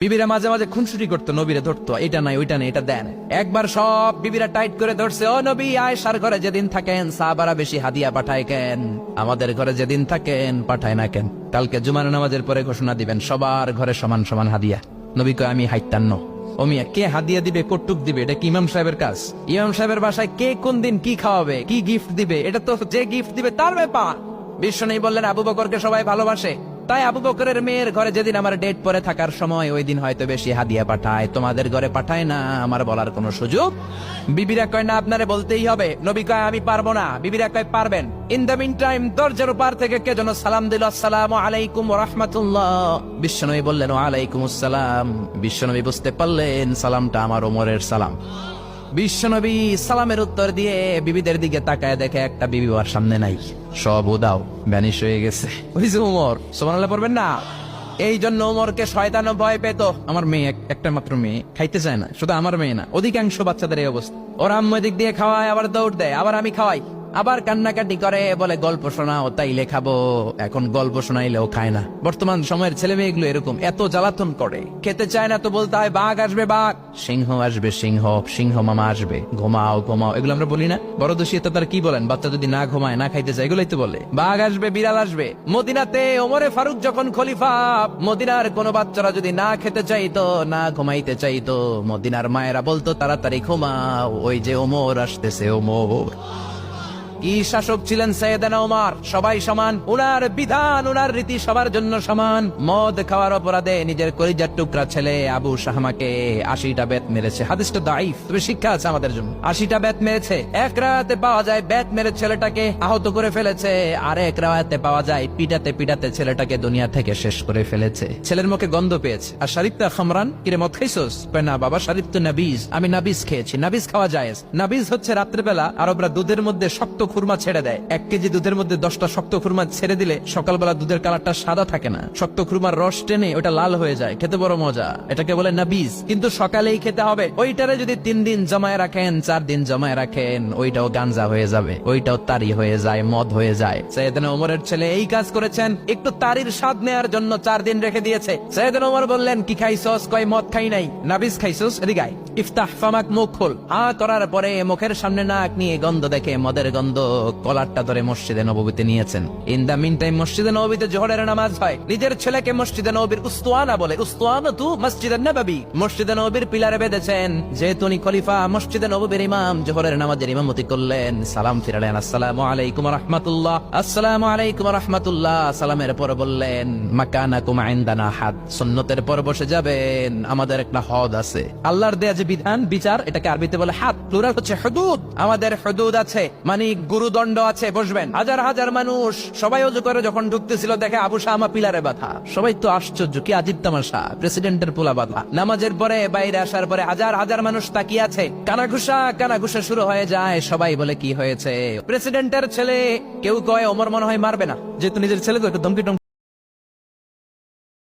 বিবিরা মাঝে মাঝে খুনসুটি করতো, নবীরে ধরতো, এটা নাই ওইটা নেই এটা দেন। একবার সব বিবিরা টাইট করে ধরছে, ও নবী, আয়েশার ঘরে যেদিন থাকেন সাহাবারা বেশি হাদিয়া পাঠায় কেন? আমাদের ঘরে যেদিন থাকেন পাঠায় না কেন? কালকে জুমার নামাজের পরে ঘোষণা দিবেন সবার ঘরে সমান সমান হাদিয়া। নবী কয় আমি হাইতান্ন। ও মিয়া, কে হাদিয়া দিবে, কটুক দিবে, এটা কি ইমাম সাহেবের কাজ? ইমাম সাহেবের বাসায় কে কোন দিন কি খাওয়াবে, কি গিফট দিবে, এটা তো যে গিফট দিবে তার ব্যাপার। বিশ্বনবী বললেন আবু বকরকে সবাই ভালোবাসে, তাই আবু বকরের মেয়ের ঘরে যেদিন আমার ডেট পরে থাকার সময় ওই দিন হয়তো বেশি হাদিয়া পাঠায়, তোমাদের ঘরে পাঠায় না। আমার বলার কোনো সুযোগ? বিবিরা কয় না, আপনারে বলতেই হবে। নবী কয় আমি পারবো না। বিবিরা কয় পারবেন। ইন দ্য মিন টাইম দরজার পার থেকে কে যেন সালাম দিল, আসসালামু আলাইকুম ওয়া রাহমাতুল্লাহ। বিশ্বনবী বললেন ওয়া আলাইকুম আসসালাম। বিশ্বনবী বুঝতে পারলেন সালামটা আমার ওমরের সালাম। বিশ্বনবী সালামের উত্তর দিয়ে বিবিদের দিকে তাকায় দেখে একটা বিবি ওর সামনে নাই, সব উদাও, ভ্যানিশ হয়ে গেছে। ওই যে ওমর, সুবহানাল্লাহ পড়বেন না? এই জন্য ওমরকে শয়তানও ভয় পেত। আমার মেয়ে, একটা মাত্র মেয়ে, খাইতে চায় না। শুধু আমার মেয়ে না, অধিকাংশ বাচ্চাদের এই অবস্থা। ওরা আম্মু দিক দিয়ে খাওয়ায়, আবার দৌড় দেয়, আবার আমি খাওয়াই, আবার কান্নাকাটি করে, বলে গল্প শোনাও, তাইলে খাবো। এখন গল্প শোনাইলেও খায় না। বর্তমান সময়ের ছেলে মেয়েগুলো এরকম, এত জ্বালাতন করে। খেতে চায় না তো বলতে হয় বাঘ আসবে বাঘ, সিংহ আসবে সিংহ, সিংহ মামা আসবে, ঘুমাও ঘুমাও, এগুলো আমরা বলি না? বড় দোষী তো তার কি বলেন, বাচ্চা যদি না ঘুমায় না খাইতে চায়, এগুলোই তো বলে। বাঘ আসবে, বিড়াল আসবে। মদিনাতে ওমরে ফারুক যখন খলিফা, মদিনার কোন বাচ্চারা যদি না খেতে চাইতো, না ঘুমাইতে চাইতো, মদিনার মায়েরা বলতো তাড়াতাড়ি ঘুমাও, ওই যে ওমর আসতেছে ওমর। কি শাসক ছিলেন সাইয়েদনা ওমর! সবাই সমান, উনার বিধান, উনার রীতি সবার জন্য সমান। মদ খাওয়ার অপরাধে নিজের কলিজার টুকরা ছেলে আবু শাহমাকে 80টা বেত মেরেছে। হাদিসটা দাঈফ, তবে শিক্ষা আছে আমাদের জন্য। 80টা বেত মেরেছে। এক রাতে পাওয়া যায় বেত মেরে ছেলেটাকে আহত করে ফেলেছে, আর এক রাতে পাওয়া যায় পিটাতে পিটাতে ছেলেটাকে দুনিয়া থেকে শেষ করে ফেলেছে। ছেলের মুখে গন্ধ পেয়েছে। আর শরীফটা খামরান, কিরে মদ খাইছস? না বাবা, শরীফ তো নাবিজ, আমি নাবিজ খেয়েছি। নাবিজ খাওয়া যায়। নাবিজ হচ্ছে রাত্রেবেলা আরবরা দুধের মধ্যে শক্ত খুরমা ছেড়ে দেয়। 1 কেজি দুধের মধ্যে 10টা শক্ত খুরমা ছেড়ে দিলে সকালবেলা দুধের কালারটা সাদা থাকে না, শক্ত খুরমার রস টেনে ওটা লাল হয়ে যায়, খেতে বড় মজা। এটাকে বলে নাবিজ। কিন্তু সকালেই খেতে হবে। ওইটারে যদি 3 দিন জমায় রাখেন, 4 দিন জমায় রাখেন, ওইটাও গাঞ্জা হয়ে যাবে, ওইটাও তারি হয়ে যায়, মদ হয়ে যায়। সাইয়েদনা ওমরের ছেলে এই কাজ করেছেন, একটু তারির স্বাদ নেয়ার জন্য 4 দিন রেখে দিয়েছে। সাইয়েদনা ওমর বললেন কি খাইছস? কয় মদ খাই নাই। নাবিজ খাইছস? এদিকে আয়, ইফতাহ ফামাক, মুখ খোল। করার পরে মুখের সামনে নাক নিয়ে গন্ধ দেখে, মদের গন্ধ, কলারটা ধরে মসজিদে নববীতে নিয়েছেন। ইন দা মিন টাইম মসজিদে নববীতে জোহরের নামাজ হয়। নিজের ছেলেকে মসজিদে নববীর উস্তুয়ানা বলে, উস্তুয়ানাতু মসজিদে নববী, মসজিদে নববীর পিলারে বেঁধেছেন। যেহেতু উনি খলিফা, মসজিদে নববীর ইমাম, জোহরের নামাজের ইমামতি করলেন। সালাম ফিরালেন, আসসালামু আলাইকুম ওয়া রাহমাতুল্লাহ, আসসালামু আলাইকুম ওয়া রাহমাতুল্লাহ। সালামের পর বললেন মাকানাকুম ইনদানা হাদ, সুন্নতের পর বসে যাবেন, আমাদের একটা হদ আছে। আল্লাহর দেয়া যে বিধান, বিচার, এটাকে আরবিতে বলে হাদ, প্লুরাল হচ্ছে হুদুদ। আমাদের হুদুদ আছে, মানে গুরুদণ্ড আছে, বসবেন। হাজার হাজার মানুষ সবাই ওযু করে যখন ঢুকতেছিল, দেখে আবু শামা পিলারে বাঁধা। সবাই তো আশ্চর্য, কি আজীব তামাশা, প্রেসিডেন্টের পোলা বাঁধা। নামাজের পরে বাইরে আসার পরে হাজার হাজার মানুষ তাকিয়ে আছে, কানাঘুষা শুরু হয়ে যায়। সবাই বলে কি হয়েছে? প্রেসিডেন্টের ছেলে। কেউ কয় ওমর মনে হয় মারবে না, যেহেতু নিজের ছেলে তো একটু ধমকি